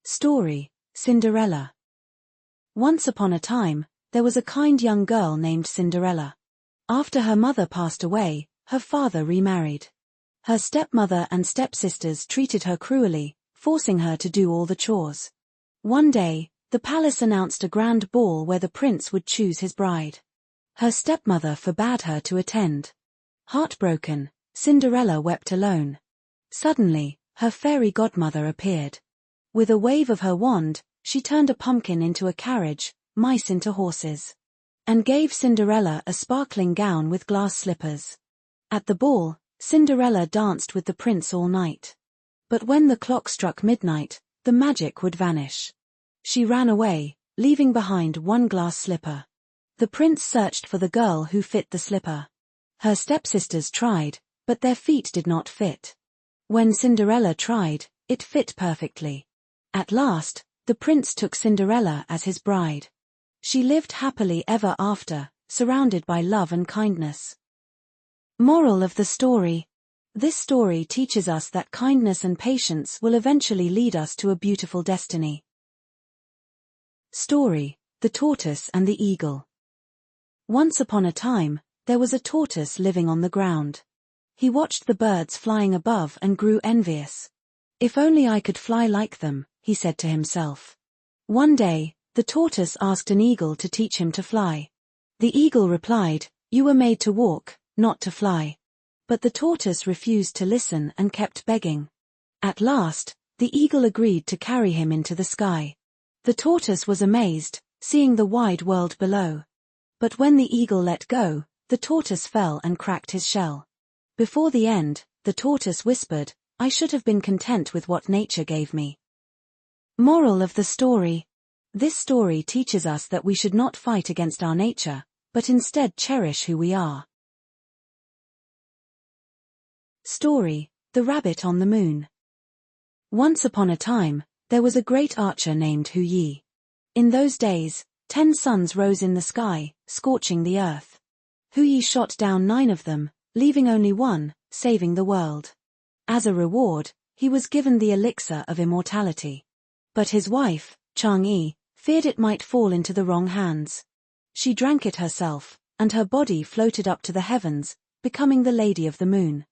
Story, Cinderella. Once upon a time, there was a kind young girl named Cinderella. After her mother passed away, her father remarried. Her stepmother and stepsisters treated her cruelly, forcing her to do all the chores. One day, the palace announced a grand ball where the prince would choose his bride. Her stepmother forbade her to attend. Heartbroken, Cinderella wept alone. Suddenly, her fairy godmother appeared. With a wave of her wand, she turned a pumpkin into a carriage, mice into horses, and gave Cinderella a sparkling gown with glass slippers. At the ball, Cinderella danced with the prince all night. But when the clock struck midnight, the magic would vanish. She ran away, leaving behind one glass slipper. The prince searched for the girl who fit the slipper. Her stepsisters tried, but their feet did not fit. When Cinderella tried, it fit perfectly. At last, the prince took Cinderella as his bride. She lived happily ever after, surrounded by love and kindness. Moral of the story. This story teaches us that kindness and patience will eventually lead us to a beautiful destiny. Story, The Tortoise and the Eagle. Once upon a time, there was a tortoise living on the ground. He watched the birds flying above and grew envious. If only I could fly like them, he said to himself. One day, the tortoise asked an eagle to teach him to fly. The eagle replied, "You were made to walk, not to fly." But the tortoise refused to listen and kept begging. At last, the eagle agreed to carry him into the sky. The tortoise was amazed, seeing the wide world below. But when the eagle let go, the tortoise fell and cracked his shell. Before the end, the tortoise whispered, "I should have been content with what nature gave me." Moral of the story. This story teaches us that we should not fight against our nature, but instead cherish who we are. Story, The Rabbit on the Moon. Once upon a time, there was a great archer named Hu Yi. In those days, 10 suns rose in the sky, scorching the earth. Hu Yi shot down 9 of them, leaving only one, saving the world. As a reward, he was given the elixir of immortality. But his wife, Chang'e, feared it might fall into the wrong hands. She drank it herself, and her body floated up to the heavens, becoming the Lady of the Moon.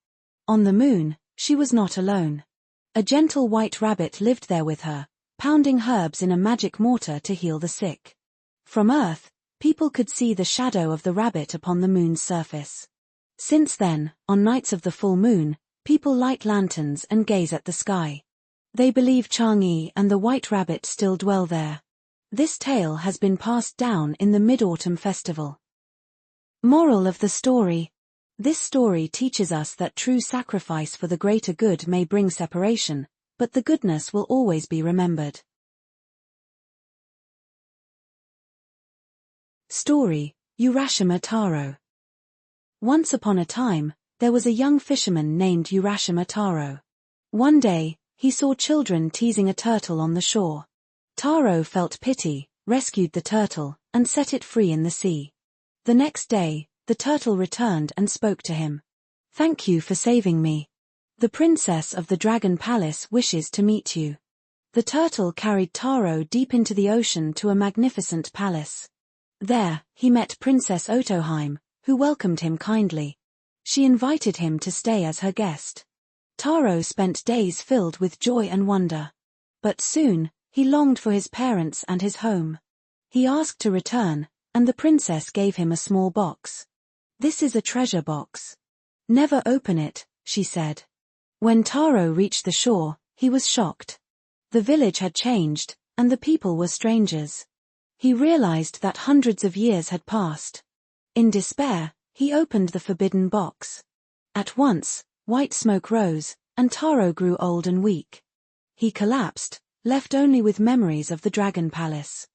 On the moon, she was not alone. A gentle white rabbit lived there with her, pounding herbs in a magic mortar to heal the sick. From Earth, people could see the shadow of the rabbit upon the moon's surface. Since then, on nights of the full moon, people light lanterns and gaze at the sky. They believe Chang'e and the white rabbit still dwell there. This tale has been passed down in the Mid-Autumn Festival. Moral of the story. This story teaches us that true sacrifice for the greater good may bring separation, but the goodness will always be remembered. Story, Urashima Taro. Once upon a time, there was a young fisherman named Urashima Taro. One day, he saw children teasing a turtle on the shore. Taro felt pity, rescued the turtle, and set it free in the sea. The next day, the turtle returned and spoke to him. "Thank you for saving me. The princess of the Dragon Palace wishes to meet you." The turtle carried Taro deep into the ocean to a magnificent palace. There, he met Princess Otoheim, who welcomed him kindly. She invited him to stay as her guest. Taro spent days filled with joy and wonder. But soon, he longed for his parents and his home. He asked to return, and the princess gave him a small box. "This is a treasure box. Never open it," she said. When Taro reached the shore, he was shocked. The village had changed, and the people were strangers. He realized that hundreds of years had passed. In despair, he opened the forbidden box. At once, white smoke rose, and Taro grew old and weak. He collapsed, left only with memories of the Dragon Palace.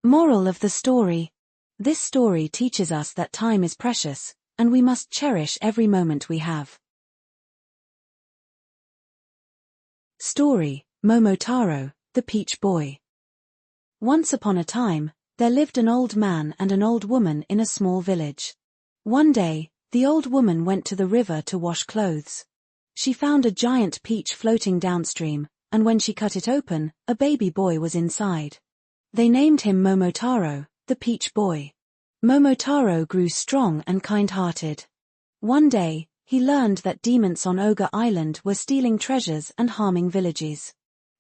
Moral of the story. This story teaches us that time is precious, and we must cherish every moment we have. Story, Momotaro, the Peach Boy. Once upon a time, there lived an old man and an old woman in a small village. One day, the old woman went to the river to wash clothes. She found a giant peach floating downstream, and when she cut it open, a baby boy was inside. They named him Momotaro, the peach boy. Momotaro grew strong and kind-hearted. One day, he learned that demons on Ogre Island were stealing treasures and harming villages.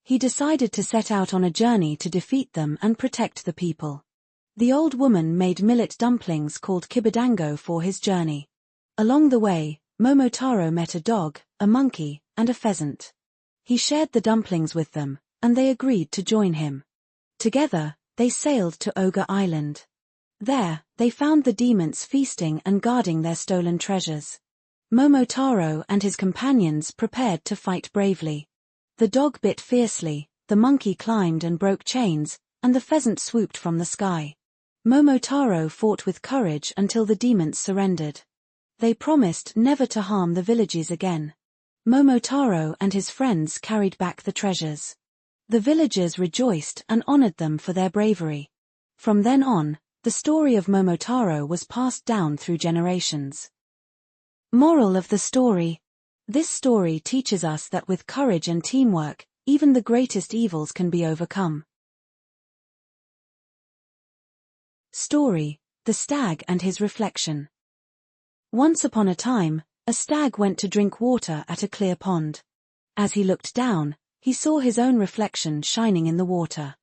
He decided to set out on a journey to defeat them and protect the people. The old woman made millet dumplings called kibidango for his journey. Along the way, Momotaro met a dog, a monkey, and a pheasant. He shared the dumplings with them, and they agreed to join him. Together, they sailed to Ogre Island. There, they found the demons feasting and guarding their stolen treasures. Momotaro and his companions prepared to fight bravely. The dog bit fiercely, the monkey climbed and broke chains, and the pheasant swooped from the sky. Momotaro fought with courage until the demons surrendered. They promised never to harm the villages again. Momotaro and his friends carried back the treasures. The villagers rejoiced and honored them for their bravery. From then on, the story of Momotaro was passed down through generations. Moral of the story. This story teaches us that with courage and teamwork, even the greatest evils can be overcome. Story: The Stag and His Reflection. Once upon a time, a stag went to drink water at a clear pond. As he looked down, he saw his own reflection shining in the water.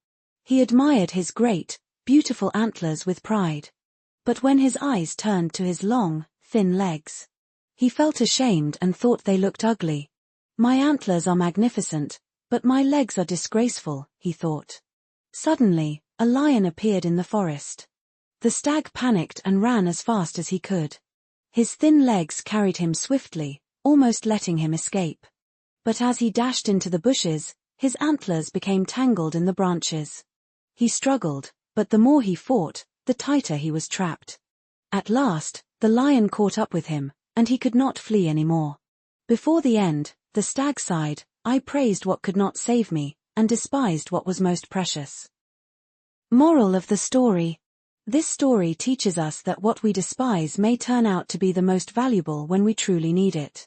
He admired his great, beautiful antlers with pride. But when his eyes turned to his long, thin legs, he felt ashamed and thought they looked ugly. "My antlers are magnificent, but my legs are disgraceful," he thought. Suddenly, a lion appeared in the forest. The stag panicked and ran as fast as he could. His thin legs carried him swiftly, almost letting him escape. But as he dashed into the bushes, his antlers became tangled in the branches. He struggled, but the more he fought, the tighter he was trapped. At last, the lion caught up with him, and he could not flee anymore. Before the end, the stag sighed, "I praised what could not save me, and despised what was most precious." Moral of the story. This story teaches us that what we despise may turn out to be the most valuable when we truly need it.